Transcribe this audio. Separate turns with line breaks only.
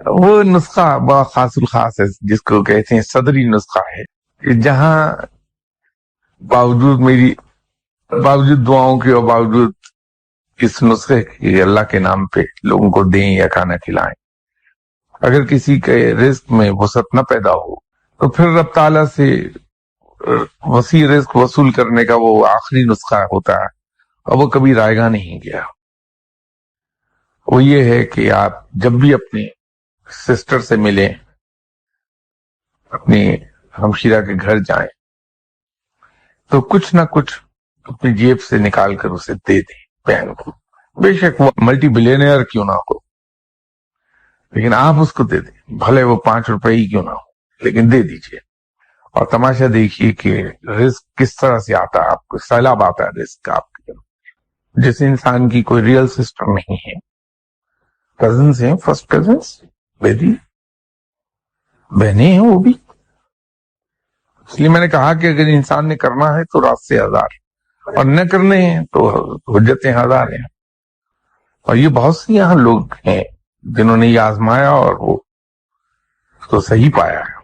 وہ نسخہ بڑا خاص الخاص ہے جس کو کہتے ہیں صدری نسخہ ہے، کہ جہاں باوجود دعاؤں کے اور باوجود اس نسخے کے اللہ کے نام پہ لوگوں کو دیں یا کھانا کھلائیں، اگر کسی کے رزق میں وسعت نہ پیدا ہو تو پھر رب تعالیٰ سے وسیع رزق وصول کرنے کا وہ آخری نسخہ ہوتا ہے، اور وہ کبھی رائے گا نہیں گیا۔ وہ یہ ہے کہ آپ جب بھی اپنے سسٹر سے ملیں، اپنی ہمشیرہ کے گھر جائیں، تو کچھ نہ کچھ اپنی جیب سے نکال کر اسے دے دیں بہن کو، بے شک وہ ملٹی بلینئر کیوں نہ ہو، لیکن آپ اس کو دے دیں، بھلے وہ 5 روپے ہی کیوں نہ ہو، لیکن دے دیجئے۔ اور تماشا دیکھیے کہ رزق کس طرح سے آتا ہے، آپ کو سیلاب آتا ہے رزق کا آپ کی طرف۔ جس انسان کی کوئی ریئل سسٹر نہیں ہے، کزنز ہیں، فرسٹ کزنز، بیٹی بہنیں ہیں وہ بھی، اس لیے میں نے کہا کہ اگر انسان نے کرنا ہے تو رات سے 1000، اور نہ کرنے ہیں تو حجتیں 1000 ہیں۔ اور یہ بہت سے یہاں لوگ ہیں جنہوں نے یہ آزمایا اور وہ اس کو صحیح پایا ہے۔